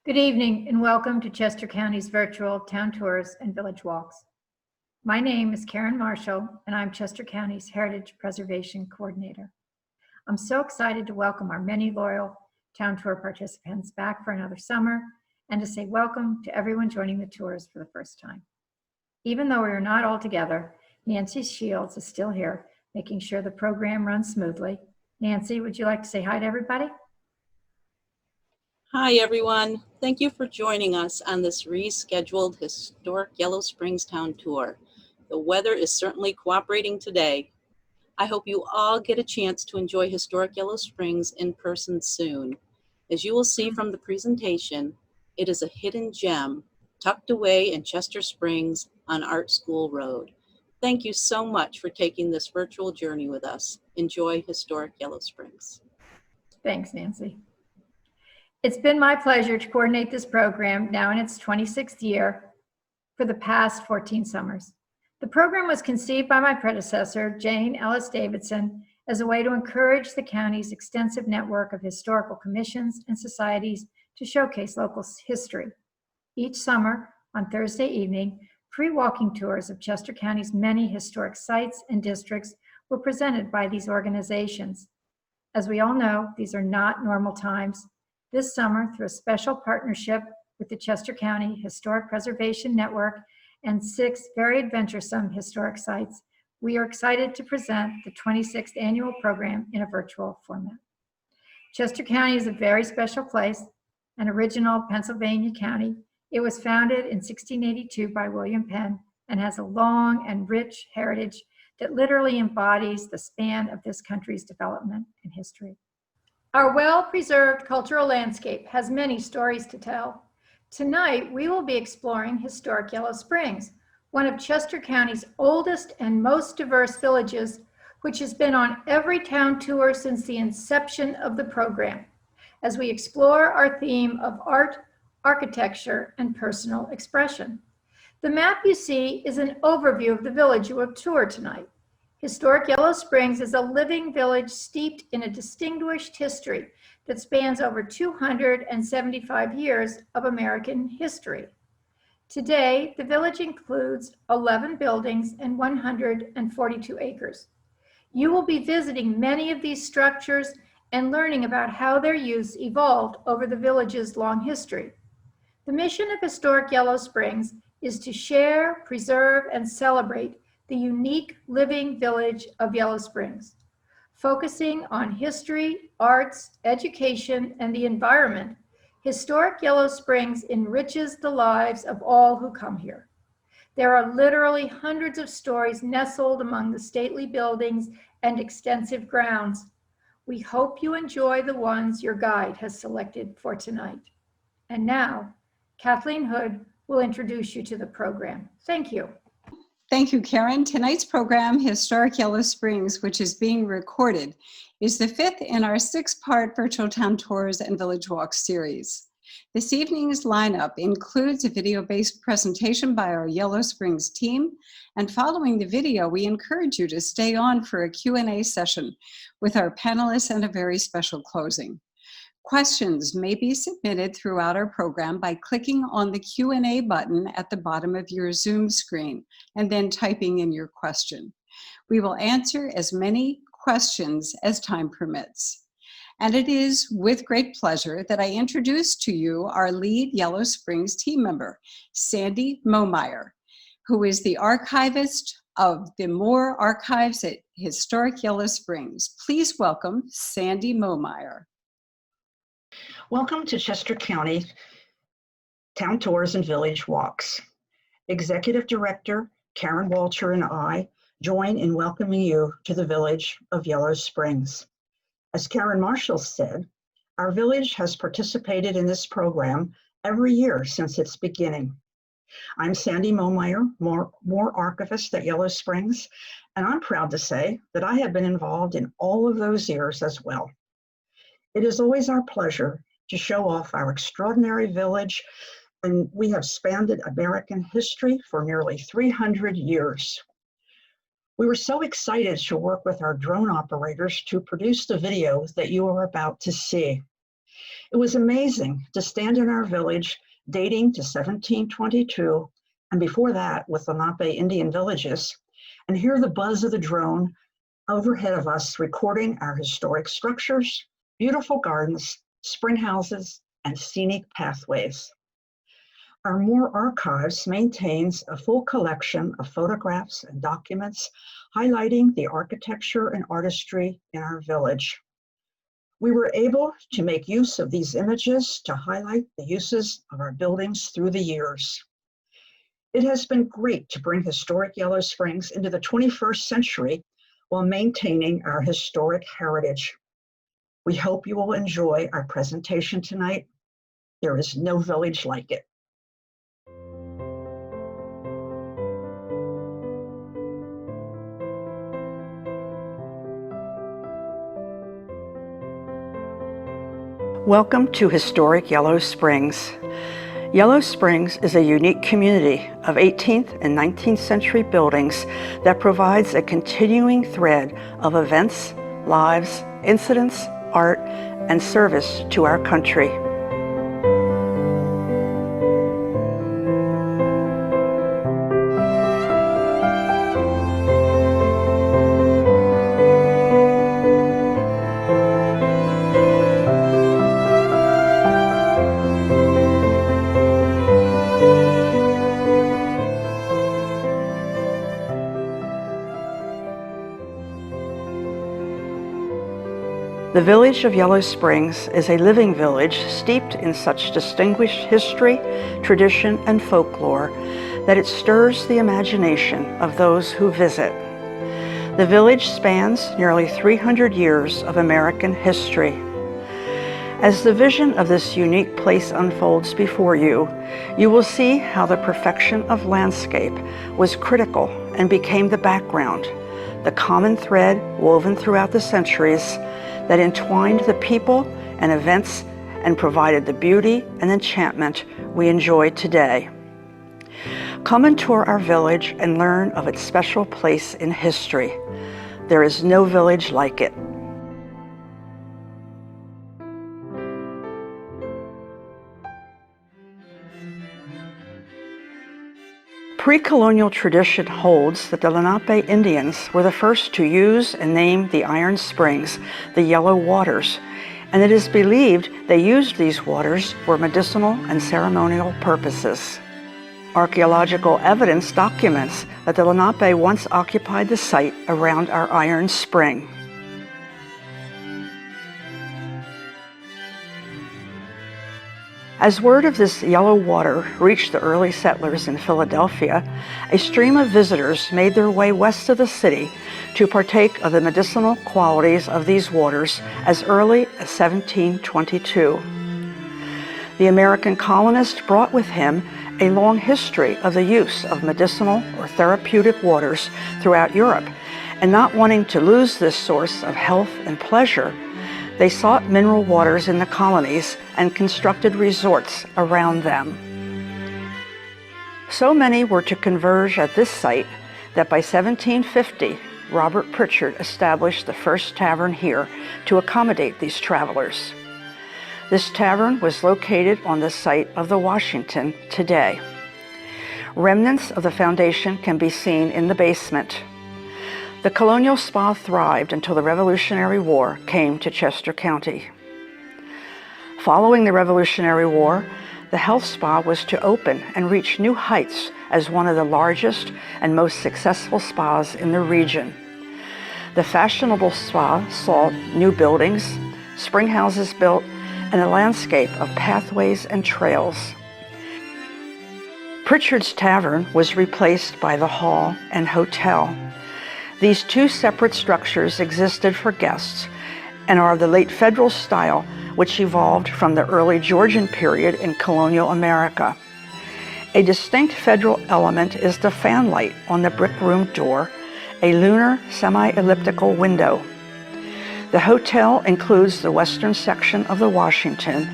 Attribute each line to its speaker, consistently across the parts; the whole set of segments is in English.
Speaker 1: Good evening and welcome to Chester County's virtual town tours and village walks. My name is Karen Marshall and I'm Chester County's Heritage Preservation Coordinator. I'm so excited to welcome our many loyal town tour participants back for another summer and to say welcome to everyone joining the tours for the first time. Even though we are not all together, Nancy Shields is still here, making sure the program runs smoothly. Nancy, would you like to say hi to everybody?
Speaker 2: Hi, everyone. Thank you for joining us on this rescheduled historic Yellow Springs Town Tour. The weather is certainly cooperating today. I hope you all get a chance to enjoy historic Yellow Springs in person soon. As you will see from the presentation, it is a hidden gem tucked away in Chester Springs on Art School Road. Thank you so much for taking this virtual journey with us. Enjoy historic Yellow Springs.
Speaker 1: Thanks, Nancy. It's been my pleasure to coordinate this program now in its 26th year for the past 14 summers. The program was conceived by my predecessor, Jane Ellis Davidson, as a way to encourage the county's extensive network of historical commissions and societies to showcase local history. Each summer, on Thursday evening, free walking tours of Chester County's many historic sites and districts were presented by these organizations. As we all know, these are not normal times. This summer, through a special partnership with the Chester County Historic Preservation Network and 6 very adventuresome historic sites, we are excited to present the 26th annual program in a virtual format. Chester County is a very special place, an original Pennsylvania county. It was founded in 1682 by William Penn and has a long and rich heritage that literally embodies the span of this country's development and history. Our well-preserved cultural landscape has many stories to tell. Tonight, we will be exploring historic Yellow Springs, one of Chester County's oldest and most diverse villages, which has been on every town tour since the inception of the program, as we explore our theme of art, architecture, and personal expression. The map you see is an overview of the village you will tour tonight. Historic Yellow Springs is a living village steeped in a distinguished history that spans over 275 years of American history. Today, the village includes 11 buildings and 142 acres. You will be visiting many of these structures and learning about how their use evolved over the village's long history. The mission of Historic Yellow Springs is to share, preserve, and celebrate the unique living village of Yellow Springs. Focusing on history, arts, education, and the environment, Historic Yellow Springs enriches the lives of all who come here. There are literally hundreds of stories nestled among the stately buildings and extensive grounds. We hope you enjoy the ones your guide has selected for tonight. And now, Kathleen Hood will introduce you to the program. Thank you.
Speaker 3: Thank you, Karen. Tonight's program, Historic Yellow Springs, which is being recorded, is the 5th in our 6-part virtual town tours and village walks series. This evening's lineup includes a video-based presentation by our Yellow Springs team, and following the video, we encourage you to stay on for a Q&A session with our panelists and a very special closing. Questions may be submitted throughout our program by clicking on the Q&A button at the bottom of your Zoom screen and then typing in your question. We will answer as many questions as time permits. And it is with great pleasure that I introduce to you our lead Yellow Springs team member, Sandy Momeyer, who is the archivist of the Moore Archives at Historic Yellow Springs. Please welcome Sandy Momeyer.
Speaker 4: Welcome to Chester County Town Tours and Village Walks. Executive Director Karen Walter and I join in welcoming you to the village of Yellow Springs. As Karen Marshall said, our village has participated in this program every year since its beginning. I'm Sandy Momeyer, Moore Archivist at Yellow Springs, and I'm proud to say that I have been involved in all of those years as well. It is always our pleasure to show off our extraordinary village, and we have spanned American history for nearly 300 years. We were so excited to work with our drone operators to produce the video that you are about to see. It was amazing to stand in our village dating to 1722, and before that with Lenape Indian villages, and hear the buzz of the drone overhead of us recording our historic structures, beautiful gardens, springhouses, and scenic pathways. Our Moore Archives maintains a full collection of photographs and documents highlighting the architecture and artistry in our village. We were able to make use of these images to highlight the uses of our buildings through the years. It has been great to bring historic Yellow Springs into the 21st century while maintaining our historic heritage. We hope you will enjoy our presentation tonight. There is no village like it.
Speaker 5: Welcome to historic Yellow Springs. Yellow Springs is a unique community of 18th and 19th century buildings that provides a continuing thread of events, lives, incidents, art, and service to our country. The village of Yellow Springs is a living village steeped in such distinguished history, tradition, and folklore that it stirs the imagination of those who visit. The village spans nearly 300 years of American history. As the vision of this unique place unfolds before you, you will see how the perfection of landscape was critical and became the background, the common thread woven throughout the centuries that entwined the people and events and provided the beauty and enchantment we enjoy today. Come and tour our village and learn of its special place in history. There is no village like it. Pre-colonial tradition holds that the Lenape Indians were the first to use and name the iron springs the Yellow Waters, and it is believed they used these waters for medicinal and ceremonial purposes. Archaeological evidence documents that the Lenape once occupied the site around our iron spring. As word of this yellow water reached the early settlers in Philadelphia, a stream of visitors made their way west of the city to partake of the medicinal qualities of these waters as early as 1722. The American colonist brought with him a long history of the use of medicinal or therapeutic waters throughout Europe, and not wanting to lose this source of health and pleasure, they sought mineral waters in the colonies and constructed resorts around them. So many were to converge at this site that by 1750, Robert Pritchard established the first tavern here to accommodate these travelers. This tavern was located on the site of the Washington today. Remnants of the foundation can be seen in the basement. The colonial spa thrived until the Revolutionary War came to Chester County. Following the Revolutionary War, the health spa was to open and reach new heights as one of the largest and most successful spas in the region. The fashionable spa saw new buildings, springhouses built, and a landscape of pathways and trails. Pritchard's Tavern was replaced by the Hall and Hotel. These two separate structures existed for guests and are of the late Federal style, which evolved from the early Georgian period in colonial America. A distinct Federal element is the fanlight on the brick room door, a lunar semi-elliptical window. The hotel includes the western section of the Washington,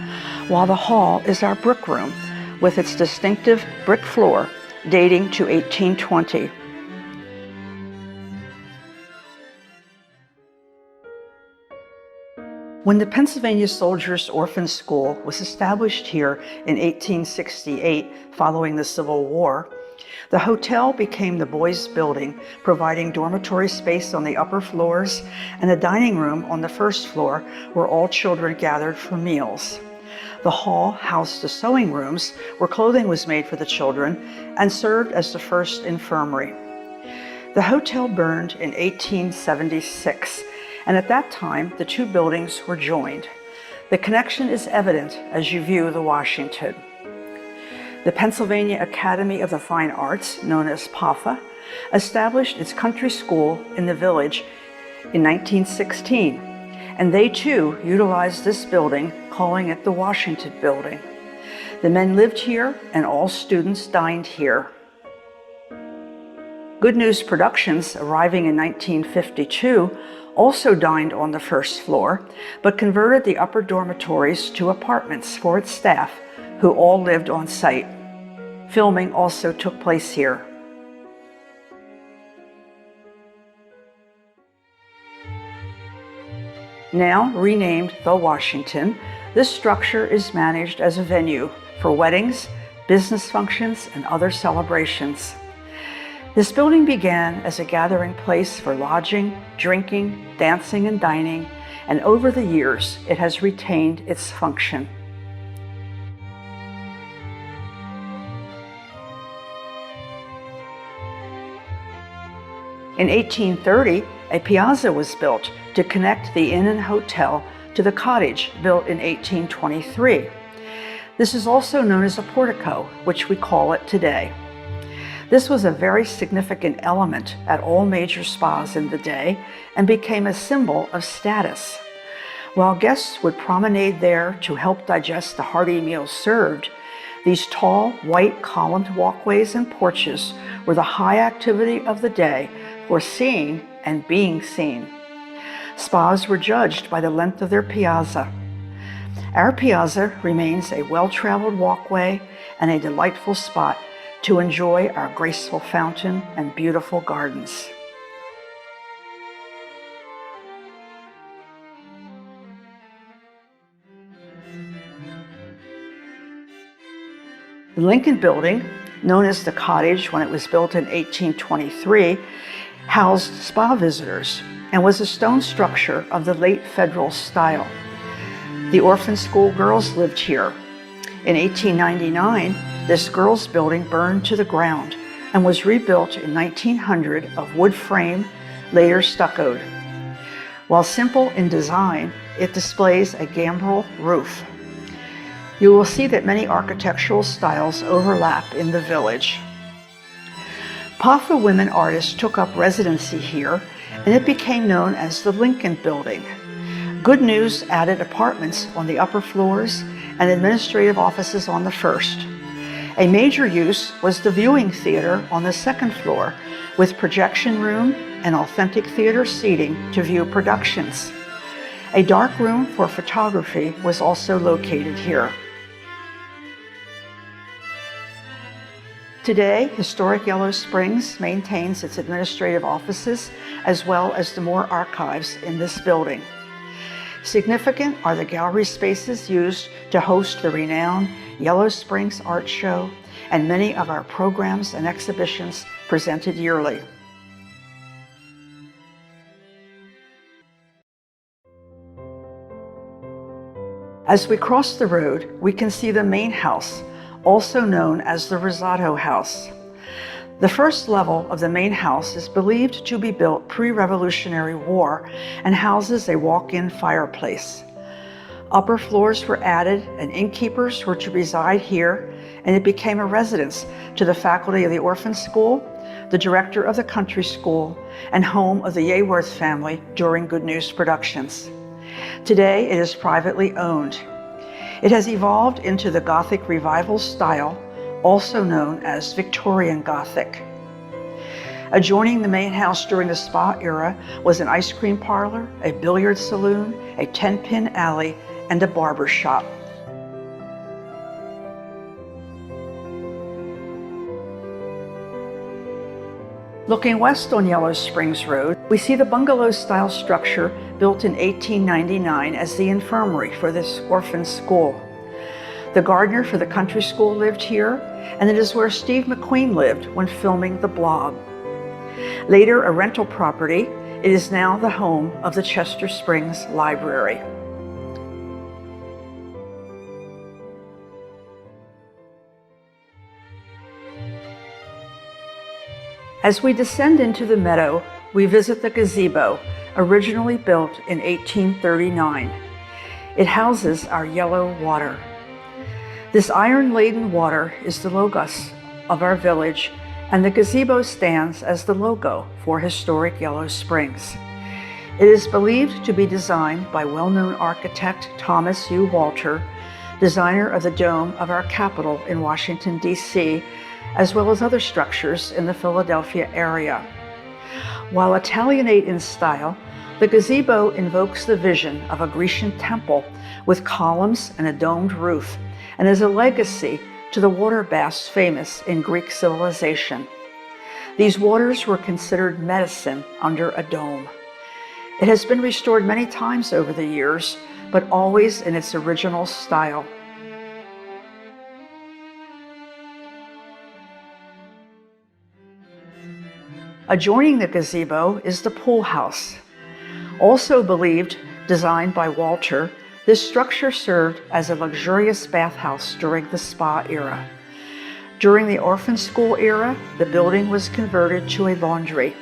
Speaker 5: while the hall is our brick room with its distinctive brick floor dating to 1820. When the Pennsylvania Soldiers' Orphan School was established here in 1868 following the Civil War, the hotel became the boys' building, providing dormitory space on the upper floors and a dining room on the first floor where all children gathered for meals. The hall housed the sewing rooms where clothing was made for the children and served as the first infirmary. The hotel burned in 1876, and at that time the two buildings were joined. The connection is evident as you view the Washington. The Pennsylvania Academy of the Fine Arts, known as PAFA, established its country school in the village in 1916, and they too utilized this building, calling it the Washington Building. The men lived here and all students dined here. Good News Productions, arriving in 1952, also dined on the first floor, but converted the upper dormitories to apartments for its staff, who all lived on site. Filming also took place here. Now renamed the Washington, this structure is managed as a venue for weddings, business functions, and other celebrations. This building began as a gathering place for lodging, drinking, dancing, and dining, and over the years it has retained its function. In 1830, a piazza was built to connect the inn and hotel to the cottage built in 1823. This is also known as a portico, which we call it today. This was a very significant element at all major spas in the day and became a symbol of status. While guests would promenade there to help digest the hearty meals served, these tall, white columned walkways and porches were the high activity of the day for seeing and being seen. Spas were judged by the length of their piazza. Our piazza remains a well-traveled walkway and a delightful spot to enjoy our graceful fountain and beautiful gardens. The Lincoln Building, known as the Cottage when it was built in 1823, housed spa visitors and was a stone structure of the late Federal style. The orphan school girls lived here. In 1899, this girls' building burned to the ground and was rebuilt in 1900 of wood frame, later stuccoed. While simple in design, it displays a gambrel roof. You will see that many architectural styles overlap in the village. PAFA women artists took up residency here, and it became known as the Lincoln Building. Good News added apartments on the upper floors and administrative offices on the first. A major use was the viewing theater on the second floor, with projection room and authentic theater seating to view productions. A dark room for photography was also located here. Today, Historic Yellow Springs maintains its administrative offices as well as the Moore archives in this building. Significant are the gallery spaces used to host the renowned Yellow Springs Art Show and many of our programs and exhibitions presented yearly. As we cross the road, we can see the main house, also known as the Rosado House. The first level of the main house is believed to be built pre-Revolutionary War and houses a walk-in fireplace. Upper floors were added and innkeepers were to reside here, and it became a residence to the faculty of the orphan school, the director of the country school, and home of the Yeworth family during Good News Productions. Today it is privately owned. It has evolved into the Gothic Revival style, also known as Victorian Gothic. Adjoining the main house during the spa era was an ice cream parlor, a billiard saloon, a 10-pin alley, and a barber shop. Looking west on Yellow Springs Road, we see the bungalow-style structure built in 1899 as the infirmary for this orphan school. The gardener for the country school lived here, and it is where Steve McQueen lived when filming The Blob. Later a rental property, it is now the home of the Chester Springs Library. As we descend into the meadow, we visit the gazebo, originally built in 1839. It houses our yellow water. This iron-laden water is the logos of our village, and the gazebo stands as the logo for historic Yellow Springs. It is believed to be designed by well-known architect Thomas U. Walter, designer of the dome of our Capitol in Washington, D.C., as well as other structures in the Philadelphia area. While Italianate in style, the gazebo invokes the vision of a Grecian temple with columns and a domed roof, and is a legacy to the water baths famous in Greek civilization. These waters were considered medicine under a dome. It has been restored many times over the years, but always in its original style. Adjoining the gazebo is the pool house. Also believed designed by Walter, this structure served as a luxurious bathhouse during the spa era. During the orphan school era, the building was converted to a laundry.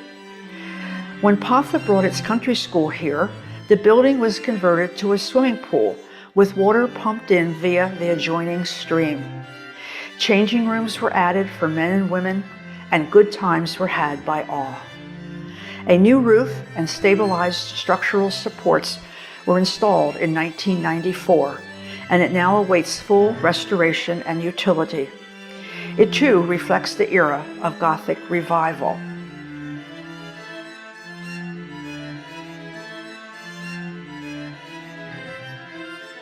Speaker 5: When PAFA brought its country school here, the building was converted to a swimming pool with water pumped in via the adjoining stream. Changing rooms were added for men and women, and good times were had by all. A new roof and stabilized structural supports were installed in 1994, and it now awaits full restoration and utility. It too reflects the era of Gothic revival.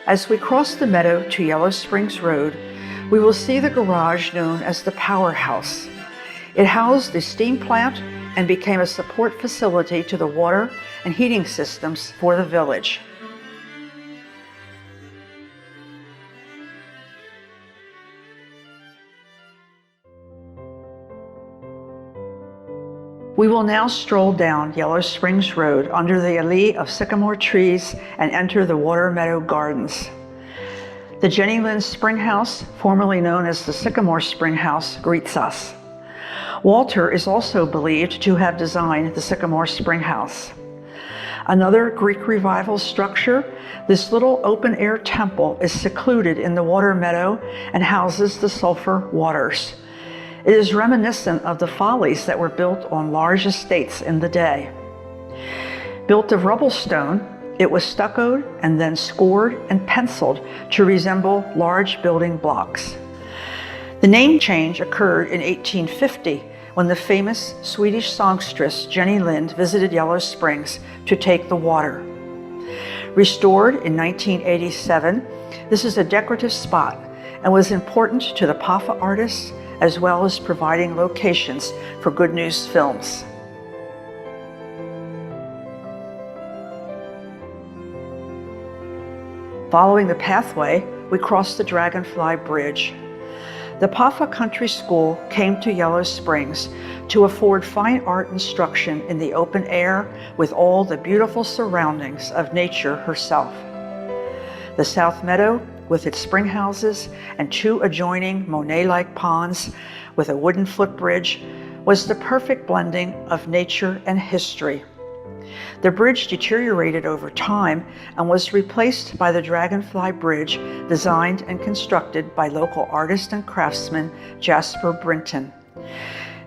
Speaker 5: As we cross the meadow to Yellow Springs Road, we will see the garage known as the powerhouse. It housed the steam plant and became a support facility to the water and heating systems for the village. We will now stroll down Yellow Springs Road under the lee of sycamore trees and enter the Water Meadow Gardens. The Jenny Lind Springhouse, formerly known as the Sycamore Springhouse, greets us. Walter is also believed to have designed the Sycamore Springhouse. Another Greek revival structure, this little open-air temple is secluded in the water meadow and houses the sulfur waters. It is reminiscent of the follies that were built on large estates in the day. Built of rubble stone, it was stuccoed and then scored and penciled to resemble large building blocks. The name change occurred in 1850 when the famous Swedish songstress Jenny Lind visited Yellow Springs to take the water. Restored in 1987, this is a decorative spot and was important to the PAFA artists as well as providing locations for Good News Films. Following the pathway, we cross the Dragonfly Bridge. The PAFA Country School came to Yellow Springs to afford fine art instruction in the open air with all the beautiful surroundings of nature herself. The South Meadow, with its spring houses and two adjoining Monet-like ponds with a wooden footbridge, was the perfect blending of nature and history. The bridge deteriorated over time and was replaced by the Dragonfly Bridge, designed and constructed by local artist and craftsman Jasper Brinton.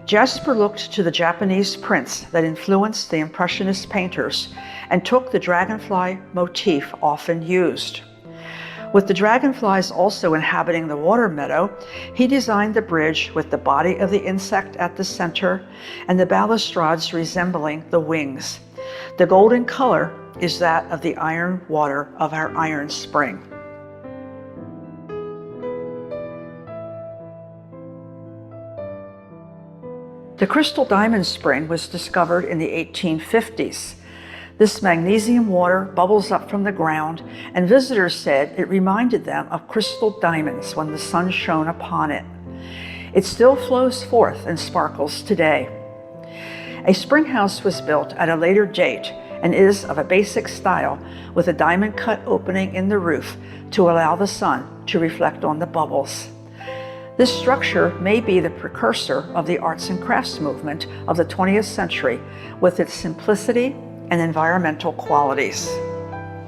Speaker 5: Jasper looked to the Japanese prints that influenced the Impressionist painters and took the dragonfly motif often used. With the dragonflies also inhabiting the water meadow, he designed the bridge with the body of the insect at the center and the balustrades resembling the wings. The golden color is that of the iron water of our iron spring. The crystal diamond spring was discovered in the 1850s. This magnesium water bubbles up from the ground, and visitors said it reminded them of crystal diamonds when the sun shone upon it. It still flows forth and sparkles today. A springhouse was built at a later date and is of a basic style with a diamond cut opening in the roof to allow the sun to reflect on the bubbles. This structure may be the precursor of the arts and crafts movement of the 20th century with its simplicity and environmental qualities.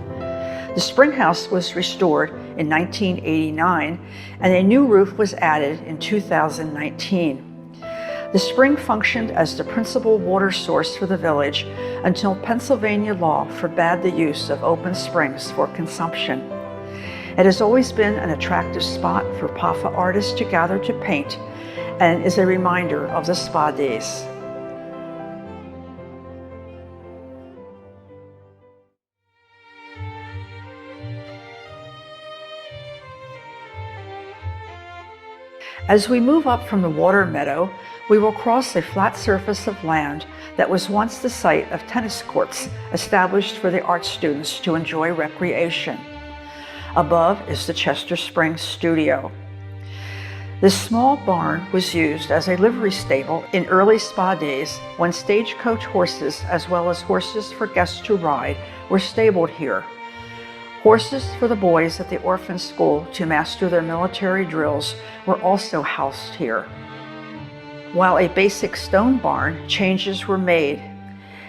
Speaker 5: The springhouse was restored in 1989 and a new roof was added in 2019. The spring functioned as the principal water source for the village until Pennsylvania law forbade the use of open springs for consumption. It has always been an attractive spot for PAFA artists to gather to paint and is a reminder of the spa days. As we move up from the water meadow, we will cross a flat surface of land that was once the site of tennis courts established for the art students to enjoy recreation. Above is the Chester Springs studio. This small barn was used as a livery stable in early spa days when stagecoach horses, as well as horses for guests to ride, were stabled here. Horses for the boys at the orphan school to master their military drills were also housed here. While a basic stone barn, changes were made.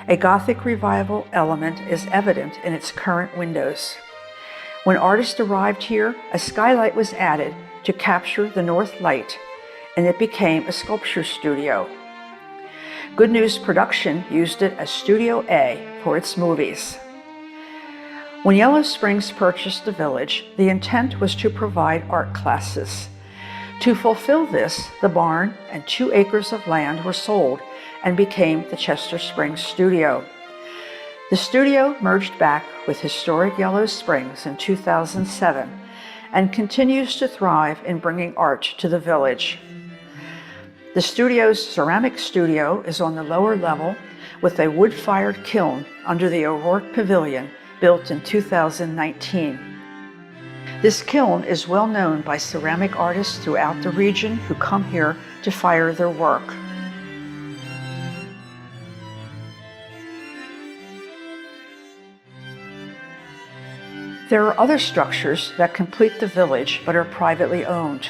Speaker 5: A Gothic revival element is evident in its current windows. When artists arrived here, a skylight was added to capture the north light, and it became a sculpture studio. Good News Production used it as Studio A for its movies. When Yellow Springs purchased the village, the intent was to provide art classes. To fulfill this, the barn and 2 acres of land were sold and became the Chester Springs Studio. The studio merged back with historic Yellow Springs in 2007 and continues to thrive in bringing art to the village. The studio's ceramic studio is on the lower level with a wood-fired kiln under the O'Rourke Pavilion built in 2019. This kiln is well known by ceramic artists throughout the region who come here to fire their work. There are other structures that complete the village but are privately owned.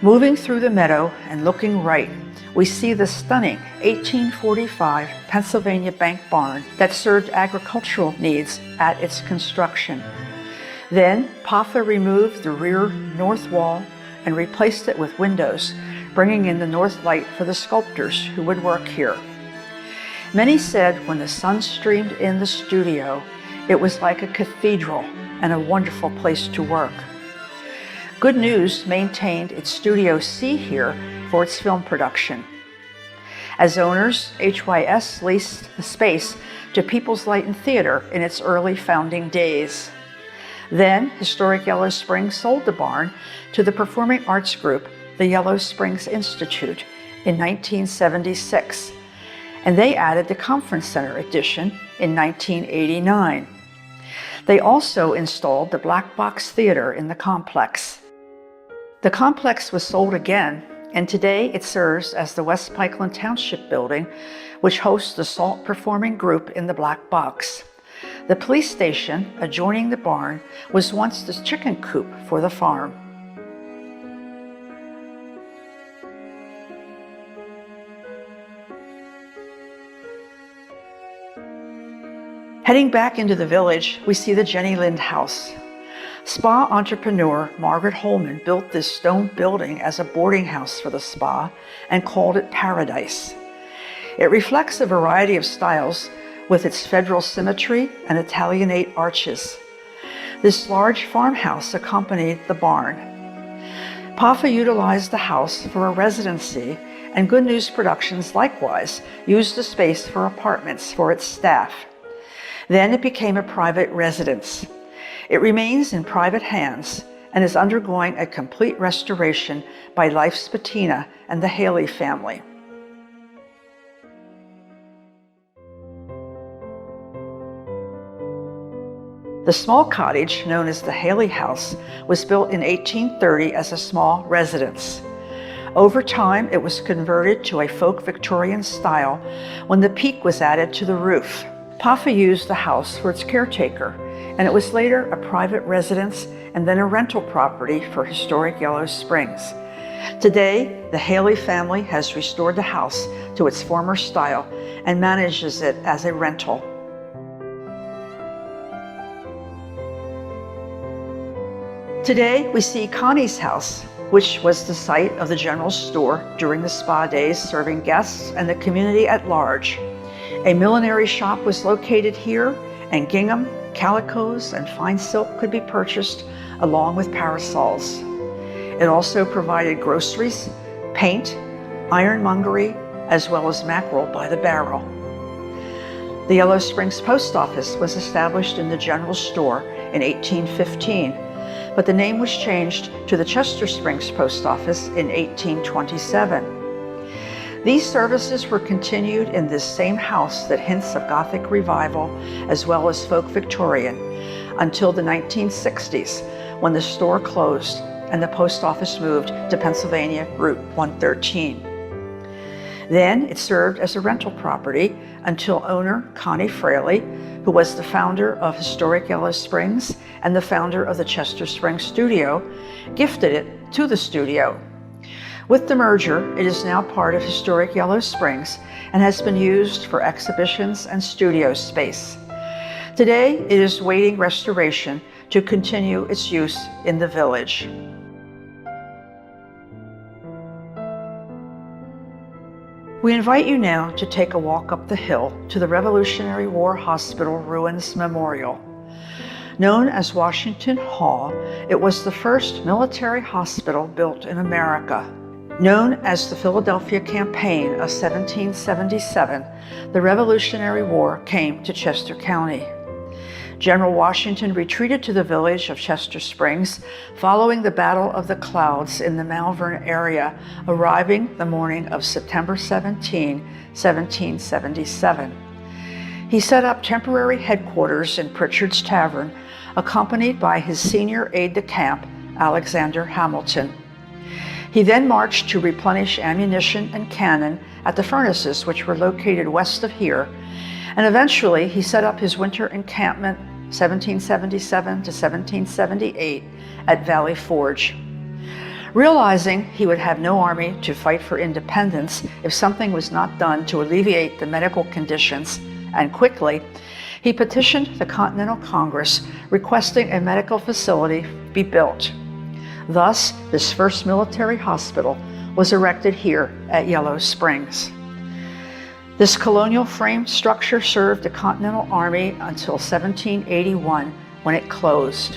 Speaker 5: Moving through the meadow and looking right, we see the stunning 1845 Pennsylvania Bank barn that served agricultural needs at its construction. Then, PAFA removed the rear north wall and replaced it with windows, bringing in the north light for the sculptors who would work here. Many said when the sun streamed in the studio, it was like a cathedral and a wonderful place to work. Good News maintained its Studio C here for its film production. As owners, HYS leased the space to People's Light and Theater in its early founding days. Then, Historic Yellow Springs sold the barn to the performing arts group, the Yellow Springs Institute, in 1976, and they added the Conference Center addition in 1989. They also installed the Black Box Theater in the complex. The complex was sold again, and today it serves as the West Pikeland Township Building, which hosts the SALT performing group in the Black Box. The police station adjoining the barn was once the chicken coop for the farm. Heading back into the village, we see the Jenny Lind House. Spa entrepreneur Margaret Holman built this stone building as a boarding house for the spa and called it Paradise. It reflects a variety of styles with its federal symmetry and Italianate arches. This large farmhouse accompanied the barn. PAFA utilized the house for a residency, and Good News Productions likewise used the space for apartments for its staff. Then it became a private residence. It remains in private hands and is undergoing a complete restoration by Life's Patina and the Haley family. The small cottage, known as the Haley House, was built in 1830 as a small residence. Over time, it was converted to a folk Victorian style when the peak was added to the roof. Papa used the house for its caretaker, and it was later a private residence and then a rental property for historic Yellow Springs. Today, the Haley family has restored the house to its former style and manages it as a rental. Today, we see Connie's house, which was the site of the general store during the spa days, serving guests and the community at large. A millinery shop was located here, and gingham, calicos, and fine silk could be purchased along with parasols. It also provided groceries, paint, ironmongery, as well as mackerel by the barrel. The Yellow Springs Post Office was established in the general store in 1815, but the name was changed to the Chester Springs Post Office in 1827. These services were continued in this same house that hints of Gothic revival as well as folk Victorian until the 1960s, when the store closed and the post office moved to Pennsylvania Route 113. Then it served as a rental property until owner Connie Fraley, who was the founder of Historic Yellow Springs and the founder of the Chester Springs Studio, gifted it to the studio. With the merger, it is now part of Historic Yellow Springs and has been used for exhibitions and studio space. Today, it is waiting restoration to continue its use in the village. We invite you now to take a walk up the hill to the Revolutionary War Hospital Ruins Memorial. Known as Washington Hall, it was the first military hospital built in America. Known as the Philadelphia Campaign of 1777, the Revolutionary War came to Chester County. General Washington retreated to the village of Chester Springs following the Battle of the Clouds in the Malvern area, arriving the morning of September 17, 1777. He set up temporary headquarters in Pritchard's Tavern, accompanied by his senior aide-de-camp, Alexander Hamilton. He then marched to replenish ammunition and cannon at the furnaces, which were located west of here, and eventually he set up his winter encampment 1777 to 1778 at Valley Forge. Realizing he would have no army to fight for independence if something was not done to alleviate the medical conditions, and quickly, he petitioned the Continental Congress requesting a medical facility be built. Thus, this first military hospital was erected here at Yellow Springs. This colonial frame structure served the Continental Army until 1781, when it closed.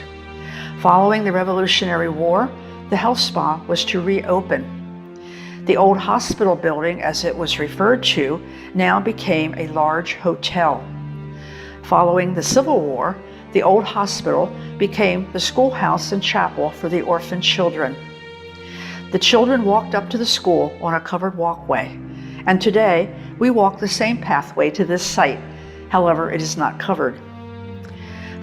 Speaker 5: Following the Revolutionary War, the health spa was to reopen. The old hospital building, as it was referred to, now became a large hotel. Following the Civil War, the old hospital became the schoolhouse and chapel for the orphan children. The children walked up to the school on a covered walkway, and today we walk the same pathway to this site. However, it is not covered.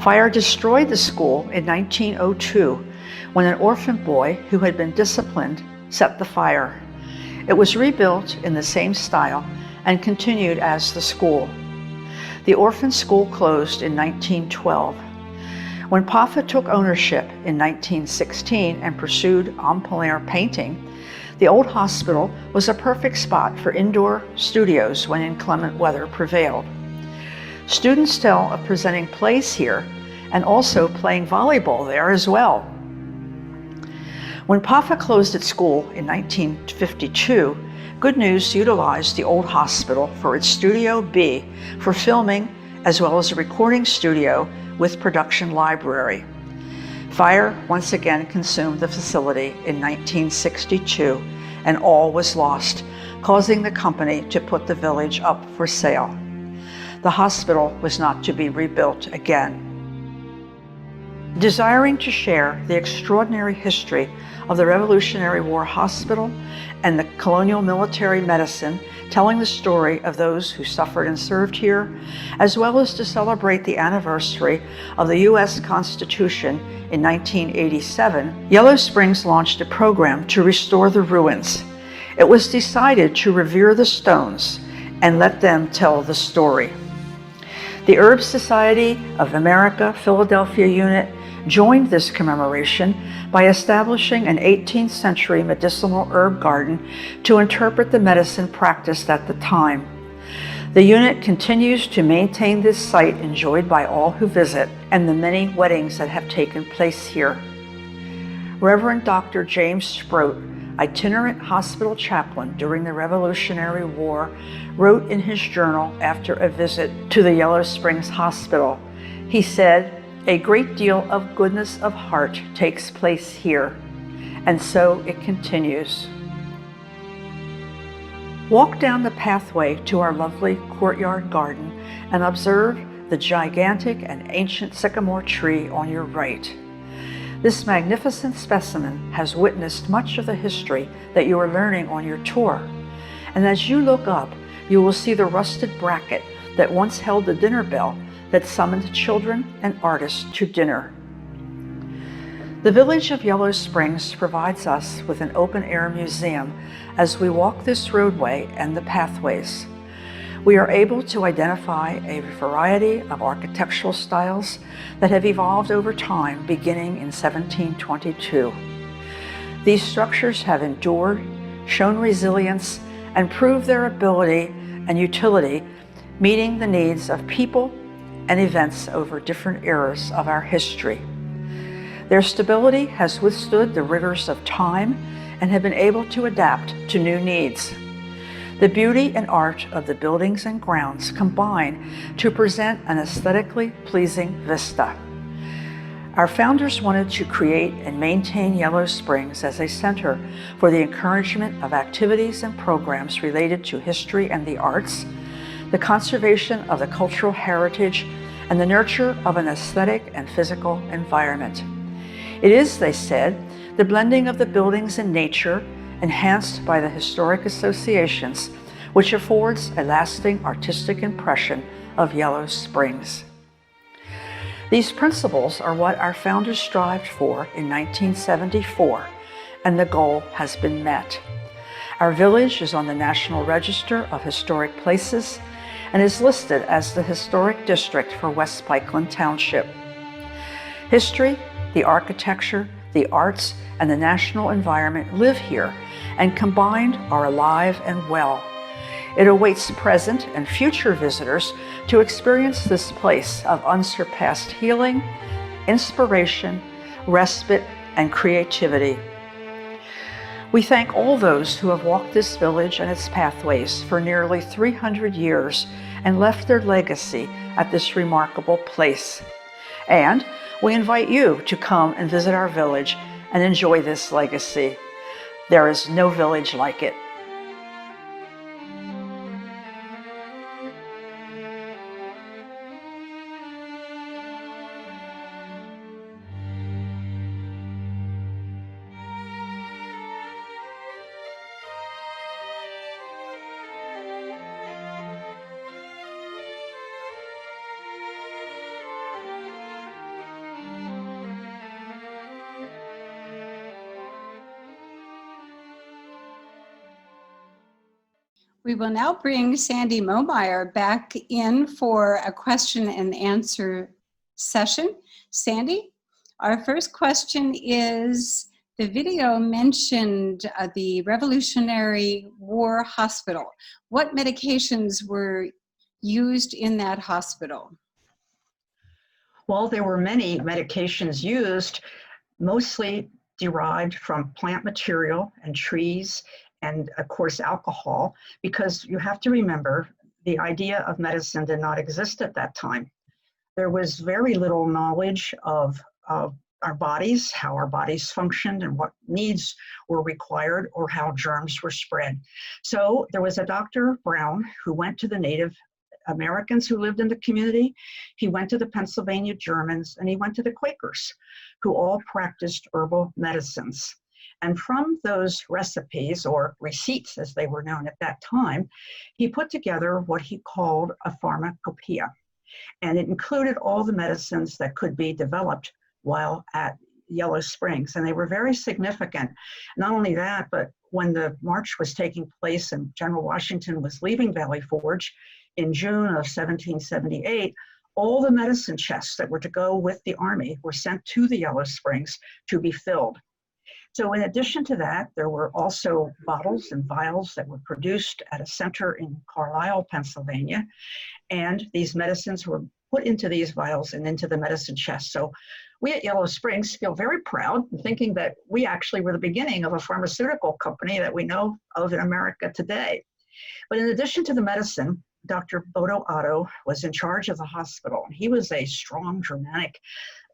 Speaker 5: Fire destroyed the school in 1902 when an orphan boy who had been disciplined set the fire. It was rebuilt in the same style and continued as the school. The orphan school closed in 1912. When Papa took ownership in 1916 and pursued en plein painting, the old hospital was a perfect spot for indoor studios when inclement weather prevailed. Students tell of presenting plays here and also playing volleyball there as well. When Papa closed its school in 1952, Good News utilized the old hospital for its Studio B for filming, as well as a recording studio with production library. Fire once again consumed the facility in 1962, and all was lost, causing the company to put the village up for sale. The hospital was not to be rebuilt again. Desiring to share the extraordinary history of the Revolutionary War Hospital and the colonial military medicine, telling the story of those who suffered and served here, as well as to celebrate the anniversary of the U.S. Constitution in 1987, Yellow Springs launched a program to restore the ruins. It was decided to revere the stones and let them tell the story. The Herb Society of America Philadelphia unit joined this commemoration by establishing an 18th century medicinal herb garden to interpret the medicine practiced at the time. The unit continues to maintain this site enjoyed by all who visit and the many weddings that have taken place here. Reverend Dr. James Sproat, itinerant hospital chaplain during the Revolutionary War, wrote in his journal after a visit to the Yellow Springs Hospital. He said, "A great deal of goodness of heart takes place here," and so it continues. Walk down the pathway to our lovely courtyard garden and observe the gigantic and ancient sycamore tree on your right. This magnificent specimen has witnessed much of the history that you are learning on your tour. And as you look up, you will see the rusted bracket that once held the dinner bell that summoned children and artists to dinner. The village of Yellow Springs provides us with an open-air museum as we walk this roadway and the pathways. We are able to identify a variety of architectural styles that have evolved over time beginning in 1722. These structures have endured, shown resilience, and proved their ability and utility, meeting the needs of people and events over different eras of our history. Their stability has withstood the rigors of time and have been able to adapt to new needs. The beauty and art of the buildings and grounds combine to present an aesthetically pleasing vista. Our founders wanted to create and maintain Yellow Springs as a center for the encouragement of activities and programs related to history and the arts, the conservation of the cultural heritage, and the nurture of an aesthetic and physical environment. It is, they said, the blending of the buildings and nature, enhanced by the historic associations, which affords a lasting artistic impression of Yellow Springs. These principles are what our founders strived for in 1974, and the goal has been met. Our village is on the National Register of Historic Places and is listed as the Historic District for West Pikeland Township. History, the architecture, the arts, and the natural environment live here and combined are alive and well. It awaits present and future visitors to experience this place of unsurpassed healing, inspiration, respite, and creativity. We thank all those who have walked this village and its pathways for nearly 300 years and left their legacy at this remarkable place. And we invite you to come and visit our village and enjoy this legacy. There is no village like it.
Speaker 3: We will now bring Sandy Momeyer back in for a question and answer session. Sandy, our first question is, the video mentioned the Revolutionary War Hospital. What medications were used in that hospital?
Speaker 4: Well, there were many medications used, mostly derived from plant material and trees, and of course alcohol, because you have to remember the idea of medicine did not exist at that time. There was very little knowledge of our bodies, how our bodies functioned and what needs were required or how germs were spread. So there was a Dr. Brown who went to the native Americans who lived in the community. He went to the Pennsylvania Germans, and he went to the Quakers, who all practiced herbal medicines. And from those recipes, or receipts as they were known at that time, he put together what he called a pharmacopoeia. And it included all the medicines that could be developed while at Yellow Springs. And they were very significant. Not only that, but when the march was taking place and General Washington was leaving Valley Forge in June of 1778, all the medicine chests that were to go with the army were sent to the Yellow Springs to be filled. So in addition to that, there were also bottles and vials that were produced at a center in Carlisle, Pennsylvania. And these medicines were put into these vials and into the medicine chest. So we at Yellow Springs feel very proud, thinking that we actually were the beginning of a pharmaceutical company that we know of in America today. But in addition to the medicine, Dr. Bodo Otto was in charge of the hospital. He was a strong Germanic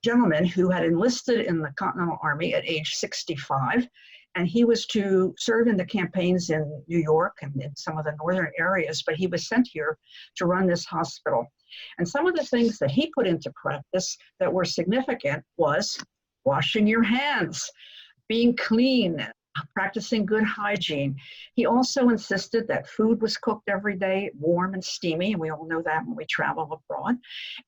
Speaker 4: gentleman who had enlisted in the Continental Army at age 65, and he was to serve in the campaigns in New York and in some of the northern areas, but he was sent here to run this hospital. And some of the things that he put into practice that were significant was washing your hands, being clean, practicing good hygiene. He also insisted that food was cooked every day, warm and steamy, and we all know that when we travel abroad.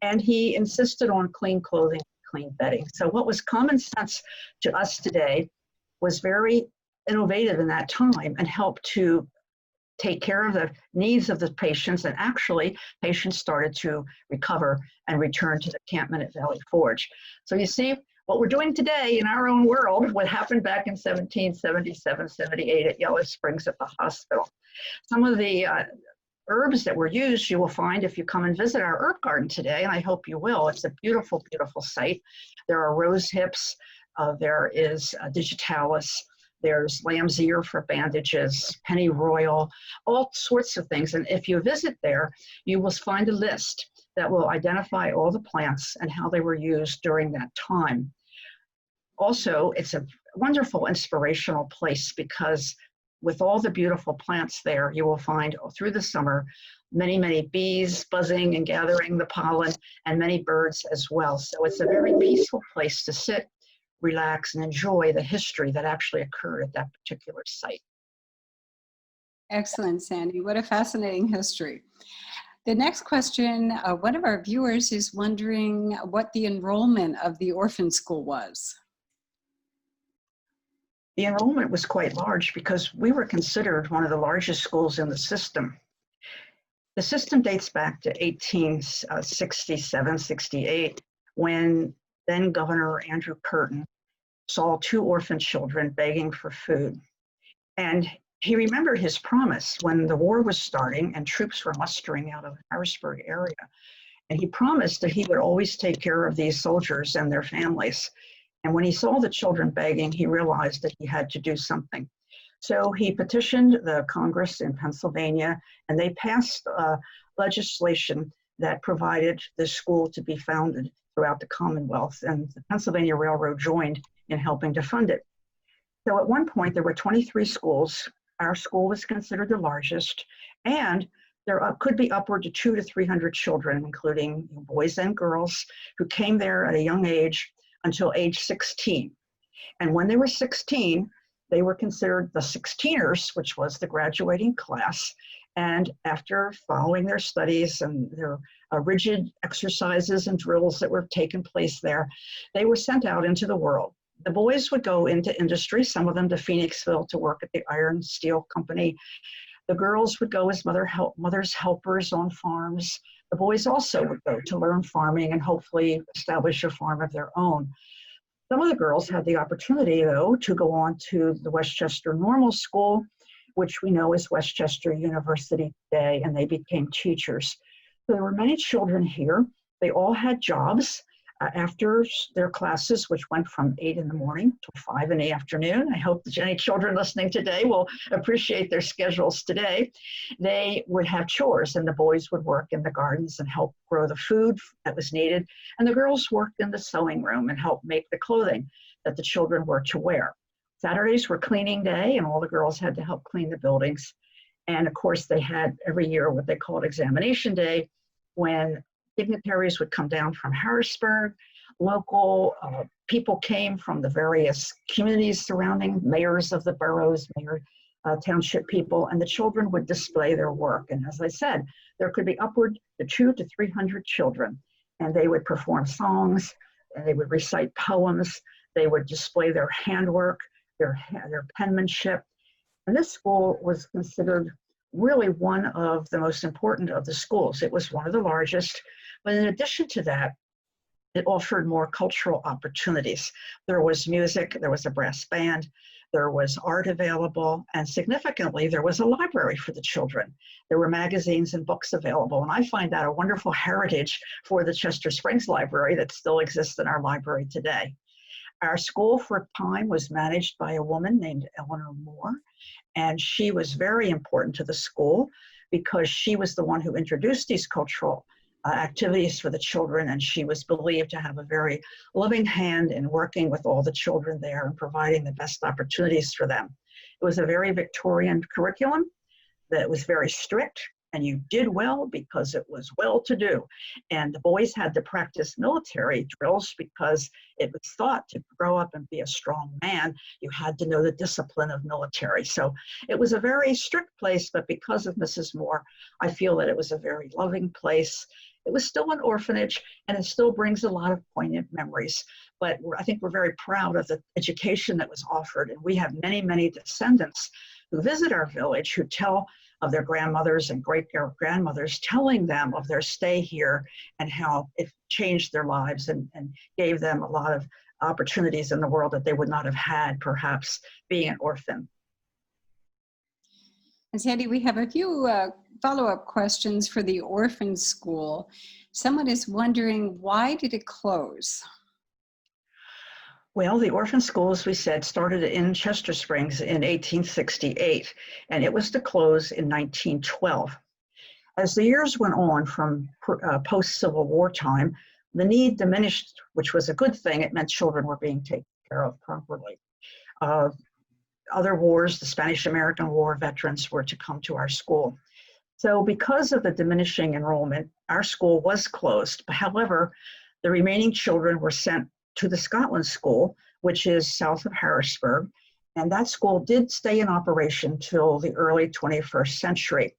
Speaker 4: And he insisted on clean clothing, clean bedding. So what was common sense to us today was very innovative in that time and helped to take care of the needs of the patients. And actually, patients started to recover and return to the encampment at Valley Forge. So you see, what we're doing today in our own world, what happened back in 1777, 78 at Yellow Springs at the hospital. Some of the herbs that were used, you will find if you come and visit our herb garden today, and I hope you will. It's a beautiful, beautiful site. There are rose hips, there is digitalis, there's lamb's ear for bandages, pennyroyal, all sorts of things. And if you visit there, you will find a list that will identify all the plants and how they were used during that time. Also, it's a wonderful inspirational place because with all the beautiful plants there, you will find through the summer many, many bees buzzing and gathering the pollen, and many birds as well. So it's a very peaceful place to sit, relax, and enjoy the history that actually occurred at that particular site.
Speaker 3: Excellent, Sandy. What a fascinating history. The next question, one of our viewers is wondering what the enrollment of the orphan school was.
Speaker 4: The enrollment was quite large because we were considered one of the largest schools in the system. The system dates back to 1867, 68, when then Governor Andrew Curtin saw 2 orphan children begging for food. And he remembered his promise when the war was starting and troops were mustering out of the Harrisburg area. And he promised that he would always take care of these soldiers and their families. And when he saw the children begging, he realized that he had to do something. So he petitioned the Congress in Pennsylvania, and they passed legislation that provided this school to be founded throughout the Commonwealth. And the Pennsylvania Railroad joined in helping to fund it. So at one point, there were 23 schools. Our school was considered the largest, and there could be upward to 200 to 300 children, including boys and girls, who came there at a young age until age 16. And when they were 16, they were considered the 16ers, which was the graduating class. And after following their studies and their rigid exercises and drills that were taking place there, they were sent out into the world. The boys would go into industry, some of them to Phoenixville to work at the Iron Steel Company. The girls would go as mother's helpers on farms. The boys also would go to learn farming and hopefully establish a farm of their own. Some of the girls had the opportunity, though, to go on to the Westchester Normal School, which we know is Westchester University today, and they became teachers. So there were many children here. They all had jobs after their classes, which went from 8 in the morning to 5 in the afternoon. I hope that any children listening today will appreciate their schedules today. They would have chores, and the boys would work in the gardens and help grow the food that was needed. And the girls worked in the sewing room and helped make the clothing that the children were to wear. Saturdays were cleaning day, and all the girls had to help clean the buildings. And of course, they had every year what they called Examination Day, when dignitaries would come down from Harrisburg. Local people came from the various communities surrounding, mayors of the boroughs, township people, and the children would display their work. And as I said, there could be upward to 200 to 300 children, and they would perform songs, and they would recite poems, they would display their handwork, their penmanship. And this school was considered really one of the most important of the schools. It was one of the largest, but in addition to that, it offered more cultural opportunities. There was music, there was a brass band, there was art available, and significantly, there was a library for the children. There were magazines and books available, and I find that a wonderful heritage for the Chester Springs Library that still exists in our library today. Our school for a time was managed by a woman named Eleanor Moore, and she was very important to the school because she was the one who introduced these cultural activities for the children, and she was believed to have a very loving hand in working with all the children there and providing the best opportunities for them. It was a very Victorian curriculum that was very strict, and you did well because it was well to do. And the boys had to practice military drills because it was thought to grow up and be a strong man, you had to know the discipline of military. So it was a very strict place, but because of Mrs. Moore, I feel that it was a very loving place. It was still an orphanage, and it still brings a lot of poignant memories. But I think we're very proud of the education that was offered, and we have many, many descendants who visit our village who tell of their grandmothers and great-grandmothers telling them of their stay here and how it changed their lives and gave them a lot of opportunities in the world that they would not have had, perhaps, being an orphan.
Speaker 3: And Sandy, we have a few follow-up questions for the orphan school. Someone is wondering, why did it close?
Speaker 4: Well, the orphan school, as we said, started in Chester Springs in 1868, and it was to close in 1912. As the years went on from post-Civil War time, the need diminished, which was a good thing. It meant children were being taken care of properly. Other wars, the Spanish-American War veterans were to come to our school. So because of the diminishing enrollment, our school was closed. However, the remaining children were sent to the Scotland School, which is south of Harrisburg, and that school did stay in operation till the early 21st century.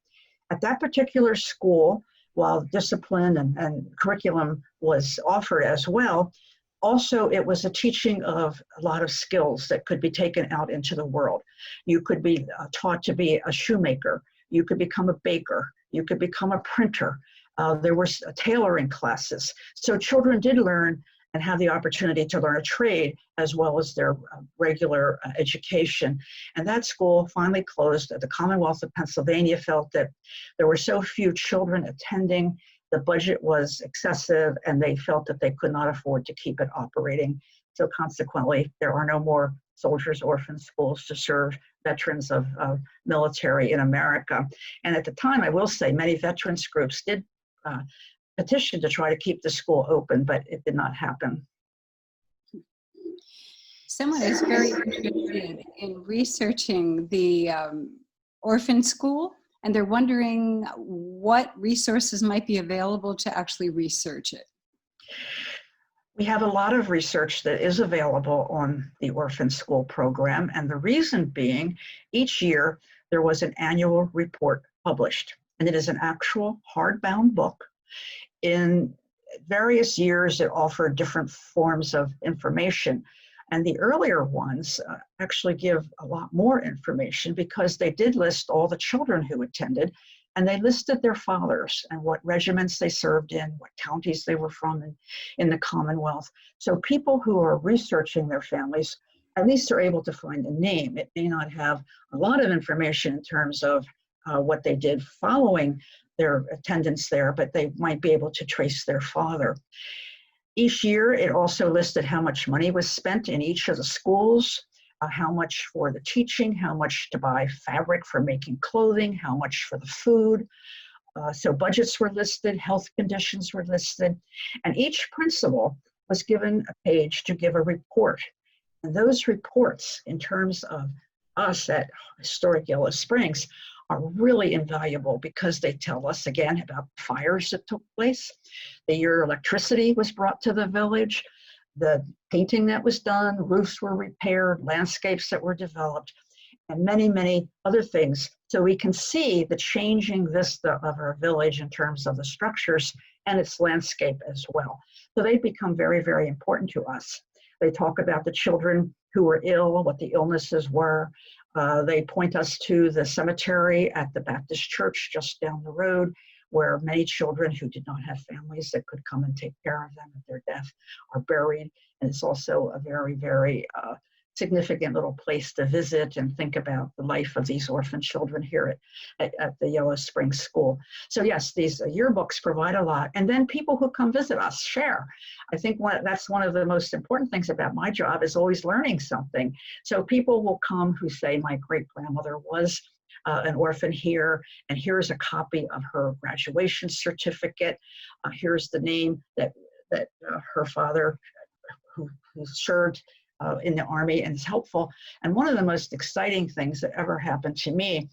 Speaker 4: At that particular school, while discipline and curriculum was offered as well, also it was a teaching of a lot of skills that could be taken out into the world. You could be taught to be a shoemaker, you could become a baker, you could become a printer. There were tailoring classes. So children did learn and have the opportunity to learn a trade as well as their regular education. And that school finally closed. The Commonwealth of Pennsylvania felt that there were so few children attending, the budget was excessive, and they felt that they could not afford to keep it operating. So consequently, there are no more soldiers' orphan schools to serve veterans of military in America. And at the time, I will say, many veterans groups did petition to try to keep the school open, but it did not happen.
Speaker 3: Someone is very interested in researching the orphan school, and they're wondering what resources might be available to actually research it.
Speaker 4: We have a lot of research that is available on the orphan school program, and the reason being, each year there was an annual report published, and it is an actual hardbound book. In various years, it offered different forms of information. And the earlier ones actually give a lot more information because they did list all the children who attended, and they listed their fathers and what regiments they served in, what counties they were from in the Commonwealth. So people who are researching their families at least are able to find a name. It may not have a lot of information in terms of what they did following their attendance there, but they might be able to trace their father. Each year, it also listed how much money was spent in each of the schools, how much for the teaching, how much to buy fabric for making clothing, how much for the food. So budgets were listed, health conditions were listed, and each principal was given a page to give a report. And those reports, in terms of us at Historic Yellow Springs, are really invaluable because they tell us again about fires that took place, the year electricity was brought to the village, the painting that was done, roofs were repaired, landscapes that were developed, and many, many other things. So we can see the changing vista of our village in terms of the structures and its landscape as well. So they become very, very important to us. They talk about the children who were ill, what the illnesses were. They point us to the cemetery at the Baptist church just down the road, where many children who did not have families that could come and take care of them at their death are buried. And it's also a very, very significant little place to visit and think about the life of these orphan children here at the Yellow Springs School. So yes, these yearbooks provide a lot. And then people who come visit us share. I think that's one of the most important things about my job, is always learning something. So people will come who say, my great-grandmother was an orphan here, and here's a copy of her graduation certificate. Here's the name that her father, who served in the Army, and is helpful. And one of the most exciting things that ever happened to me,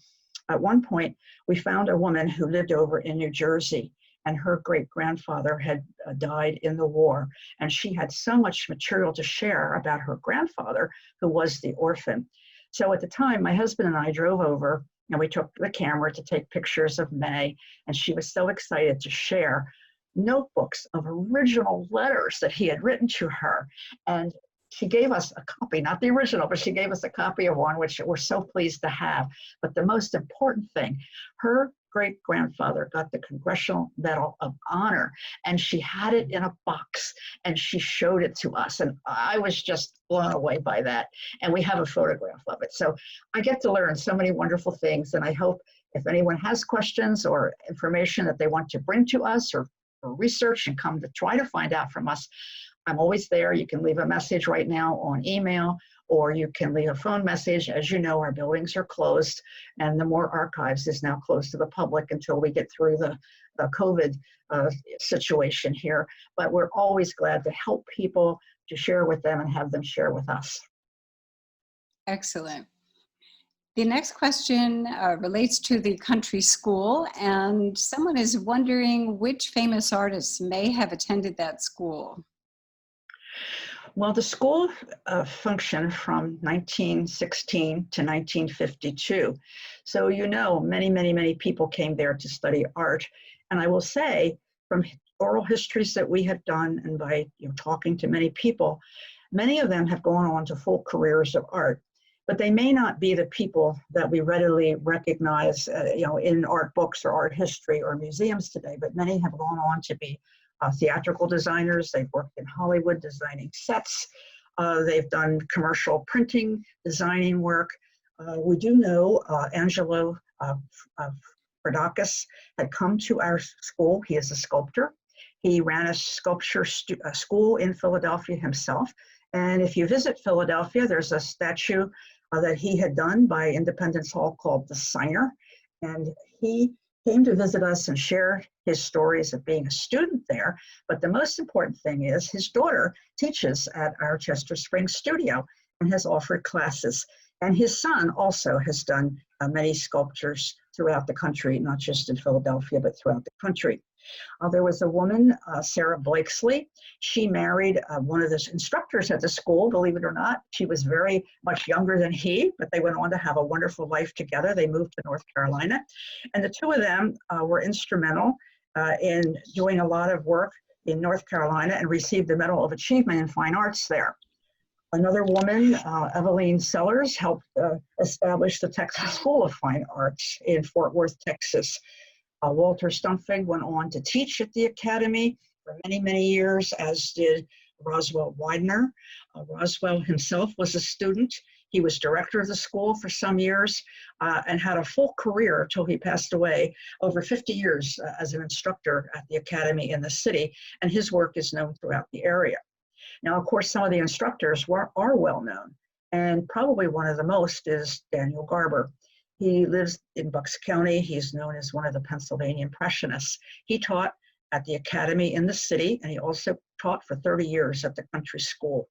Speaker 4: at one point, we found a woman who lived over in New Jersey, and her great-grandfather had died in the war. And she had so much material to share about her grandfather, who was the orphan. So at the time, my husband and I drove over, and we took the camera to take pictures of May, and she was so excited to share notebooks of original letters that he had written to her. And she gave us a copy, not the original, but she gave us a copy of one, which we're so pleased to have. But the most important thing, her great-grandfather got the Congressional Medal of Honor, and she had it in a box, and she showed it to us. And I was just blown away by that. And we have a photograph of it. So I get to learn so many wonderful things. And I hope if anyone has questions or information that they want to bring to us, or research and come to try to find out from us, I'm always there. You can leave a message right now on email, or you can leave a phone message. As you know, our buildings are closed, and the Moore Archives is now closed to the public until we get through the COVID situation here. But we're always glad to help people, to share with them, and have them share with us.
Speaker 3: Excellent. The next question relates to the country school, and someone is wondering which famous artists may have attended that school.
Speaker 4: Well, the school functioned from 1916 to 1952. So, you know, many, many, many people came there to study art. And I will say, from oral histories that we have done, and by talking to many people, many of them have gone on to full careers of art. But they may not be the people that we readily recognize, in art books or art history or museums today. But many have gone on to be theatrical designers. They've worked in Hollywood designing sets. They've done commercial printing, designing work. We do know Angelo Prodakis had come to our school. He is a sculptor. He ran a sculpture school in Philadelphia himself. And if you visit Philadelphia, there's a statue that he had done by Independence Hall called The Signer. And he came to visit us and share his stories of being a student there. But the most important thing is his daughter teaches at our Chester Springs studio and has offered classes. And his son also has done many sculptures throughout the country, not just in Philadelphia, but throughout the country. There was a woman, Sarah Blakesley. She married one of the instructors at the school, believe it or not. She was very much younger than he, but they went on to have a wonderful life together. They moved to North Carolina. And the two of them were instrumental in doing a lot of work in North Carolina and received the Medal of Achievement in Fine Arts there. Another woman, Eveline Sellers, helped establish the Texas School of Fine Arts in Fort Worth, Texas. Walter Stumpfing went on to teach at the Academy for many, many years, as did Roswell Widener. Roswell himself was a student. He was director of the school for some years and had a full career until he passed away, over 50 years as an instructor at the Academy in the city, and his work is known throughout the area. Now, of course, some of the instructors are well known, and probably one of the most is Daniel Garber. He lives in Bucks County. He's known as one of the Pennsylvania Impressionists. He taught at the Academy in the city, and he also taught for 30 years at the country school.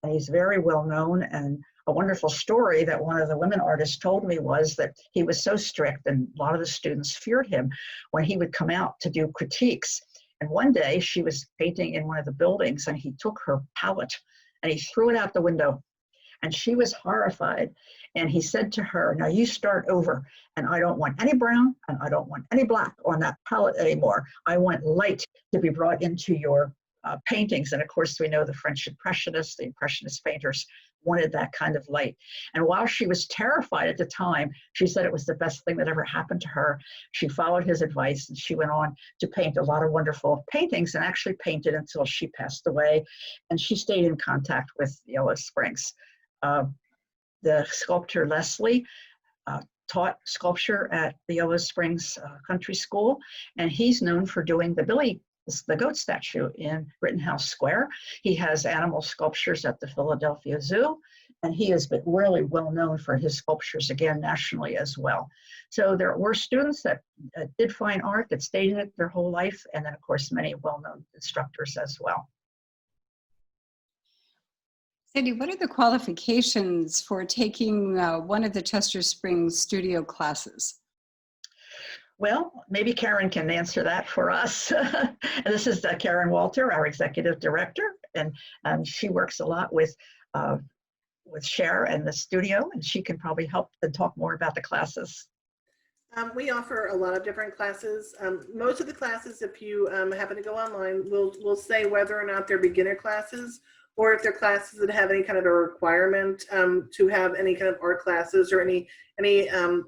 Speaker 4: And he's very well known, and a wonderful story that one of the women artists told me was that he was so strict and a lot of the students feared him when he would come out to do critiques. And one day she was painting in one of the buildings and he took her palette and he threw it out the window. And she was horrified. And he said to her, now you start over, and I don't want any brown and I don't want any black on that palette anymore. I want light to be brought into your paintings. And of course, we know the French Impressionists, the Impressionist painters wanted that kind of light. And while she was terrified at the time, she said it was the best thing that ever happened to her. She followed his advice and she went on to paint a lot of wonderful paintings and actually painted until she passed away. And she stayed in contact with Yellow Springs. The sculptor Leslie taught sculpture at the Yellow Springs Country School, and he's known for doing the goat statue in Rittenhouse Square. He has animal sculptures at the Philadelphia Zoo, and he has been really well known for his sculptures, again, nationally as well. So there were students that did fine art, that stayed in it their whole life, and then, of course, many well-known instructors as well.
Speaker 3: Sandy, what are the qualifications for taking one of the Chester Springs studio classes?
Speaker 4: Well, maybe Karen can answer that for us. And this is Karen Walter, our executive director, and she works a lot with Cher and the studio, and she can probably help and talk more about the classes.
Speaker 6: We offer a lot of different classes. Most of the classes, if you happen to go online, will say whether or not they're beginner classes, or if they're classes that have any kind of a requirement to have any kind of art classes or any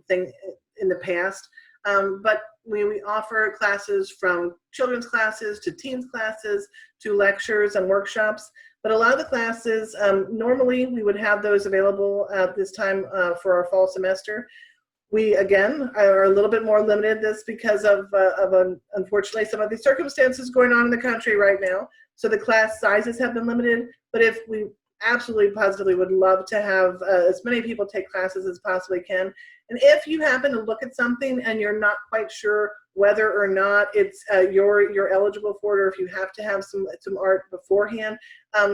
Speaker 6: thing in the past. But we offer classes from children's classes to teens classes to lectures and workshops. But a lot of the classes, normally we would have those available at this time for our fall semester. We, again, are a little bit more limited this because of unfortunately, some of the circumstances going on in the country right now. So the class sizes have been limited, but if we absolutely positively would love to have as many people take classes as possibly can. And if you happen to look at something and you're not quite sure whether or not it's you're eligible for it, or if you have to have some art beforehand,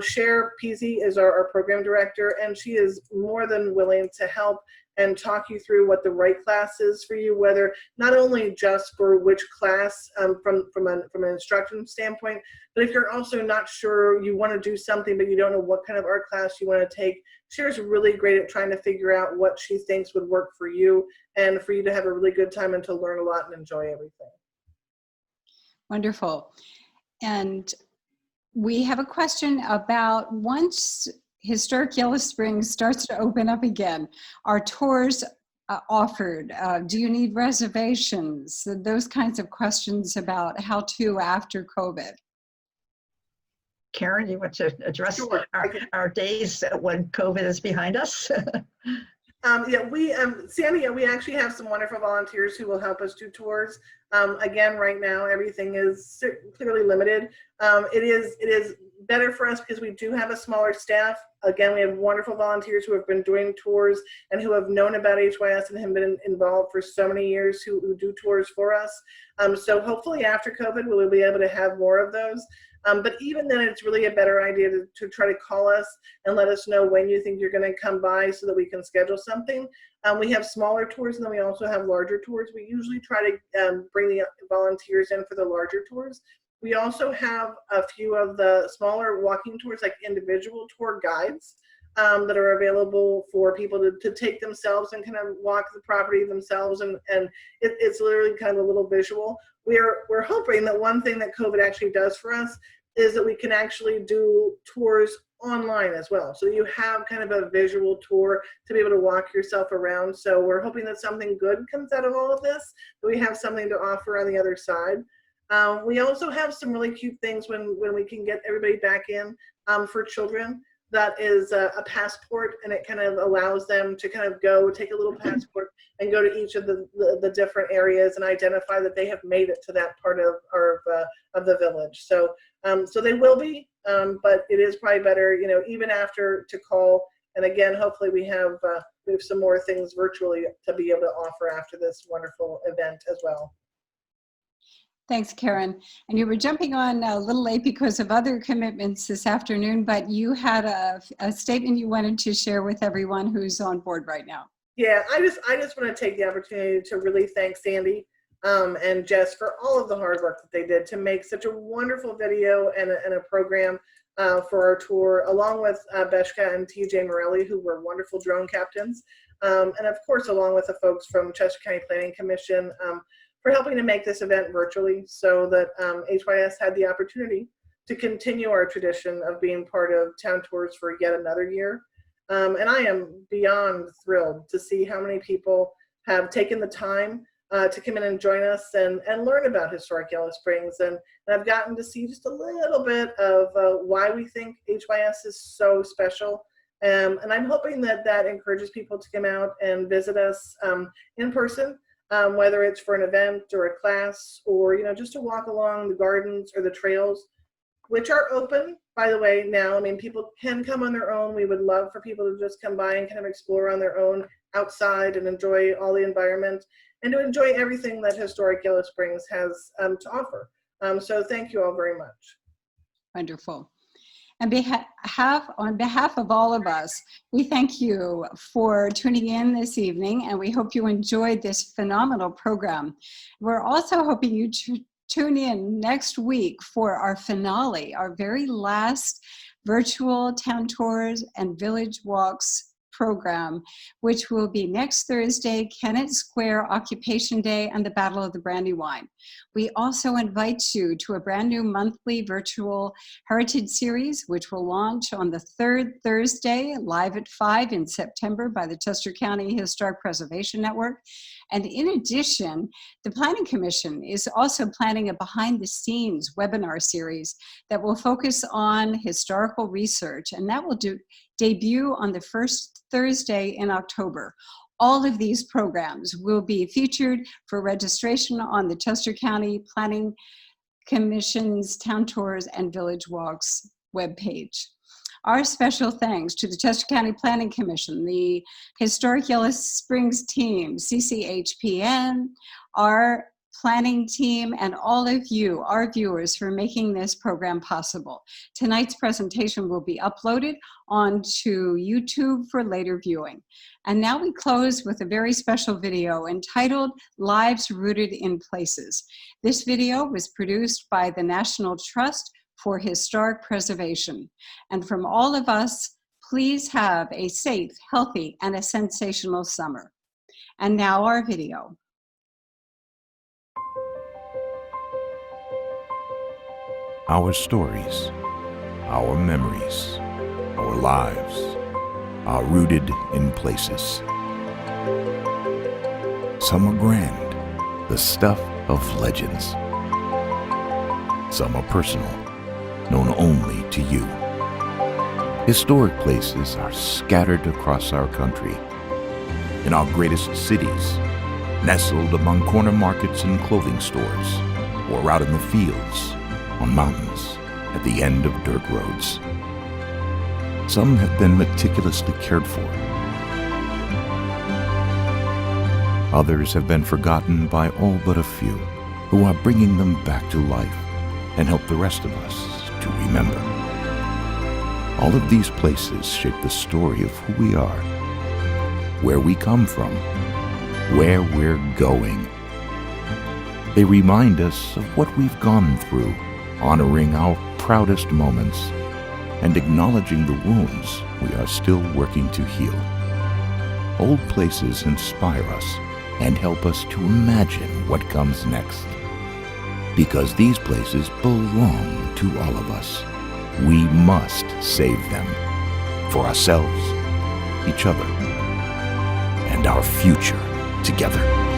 Speaker 6: Cher Peasy is our program director, and she is more than willing to help and talk you through what the right class is for you, whether not only just for which class from an instruction standpoint, but if you're also not sure you want to do something but you don't know what kind of art class you want to take, Cher's really great at trying to figure out what she thinks would work for you and for you to have a really good time and to learn a lot and enjoy everything.
Speaker 3: Wonderful. And we have a question about once Historic Yellow Springs starts to open up again, are tours offered? Do you need reservations? Those kinds of questions about how to after COVID.
Speaker 4: Karen, you want to address
Speaker 6: Sure.
Speaker 4: our days when COVID is behind us?
Speaker 6: Sandy, we actually have some wonderful volunteers who will help us do tours. Again, right now, everything is clearly limited. It is better for us because we do have a smaller staff. Again, we have wonderful volunteers who have been doing tours and who have known about HYS and have been involved for so many years who do tours for us. So hopefully after COVID, we'll be able to have more of those. But even then, it's really a better idea to try to call us and let us know when you think you're going to come by so that we can schedule something. We have smaller tours, and then we also have larger tours. We usually try to bring the volunteers in for the larger tours. We also have a few of the smaller walking tours, like individual tour guides that are available for people to take themselves and kind of walk the property themselves. And it's literally kind of a little visual. We're hoping that one thing that COVID actually does for us is that we can actually do tours online as well. So you have kind of a visual tour to be able to walk yourself around. So we're hoping that something good comes out of all of this, that we have something to offer on the other side. We also have some really cute things when we can get everybody back in for children. That is a passport, and it kind of allows them to kind of go take a little passport and go to each of the different areas and identify that they have made it to that part of the village. So they will be, but it is probably better, even after, to call. And again, hopefully we have some more things virtually to be able to offer after this wonderful event as well.
Speaker 3: Thanks, Karen. And you were jumping on a little late because of other commitments this afternoon, but you had a statement you wanted to share with everyone who's on board right now.
Speaker 6: Yeah, I just want to take the opportunity to really thank Sandy and Jess for all of the hard work that they did to make such a wonderful video and a program for our tour, along with Beshka and TJ Morelli, who were wonderful drone captains. And of course, along with the folks from Chester County Planning Commission for helping to make this event virtually so that HYS had the opportunity to continue our tradition of being part of town tours for yet another year. And I am beyond thrilled to see how many people have taken the time to come in and join us and learn about historic Yellow Springs. And I've gotten to see just a little bit of why we think HYS is so special. And I'm hoping that that encourages people to come out and visit us in person, whether it's for an event or a class or, you know, just to walk along the gardens or the trails, which are open, by the way, now. I mean, people can come on their own. We would love for people to just come by and kind of explore on their own outside and enjoy all the environment and to enjoy everything that historic Yellow Springs has to offer. So thank you all very much.
Speaker 3: Wonderful. On behalf of all of us, we thank you for tuning in this evening, and we hope you enjoyed this phenomenal program. We're also hoping you tune in next week for our finale, our very last virtual town tours and village walks program, which will be next Thursday, Kennett Square Occupation Day and the Battle of the Brandywine. We also invite you to a brand new monthly virtual Heritage Series, which will launch on the third Thursday, live at 5 in September by the Chester County Historic Preservation Network. And in addition, the Planning Commission is also planning a behind-the-scenes webinar series that will focus on historical research, and that will debut on the first Thursday in October. All of these programs will be featured for registration on the Chester County Planning Commission's Town Tours and Village Walks webpage. Our special thanks to the Chester County Planning Commission, the Historic Yellow Springs team, CCHPN, our planning team, and all of you, our viewers, for making this program possible. Tonight's presentation will be uploaded onto YouTube for later viewing. And now we close with a very special video entitled Lives Rooted in Places. This video was produced by the National Trust for Historic Preservation. And from all of us, please have a safe, healthy, and a sensational summer. And now our video.
Speaker 7: Our stories, our memories, our lives are rooted in places. Some are grand, the stuff of legends. Some are personal, known only to you. Historic places are scattered across our country, in our greatest cities, nestled among corner markets and clothing stores, or out in the fields, on mountains, at the end of dirt roads. Some have been meticulously cared for. Others have been forgotten by all but a few, who are bringing them back to life and help the rest of us to remember. All of these places shape the story of who we are, where we come from, where we're going. They remind us of what we've gone through, honoring our proudest moments and acknowledging the wounds we are still working to heal. Old places inspire us and help us to imagine what comes next. Because these places belong to all of us, we must save them for ourselves, each other, and our future together.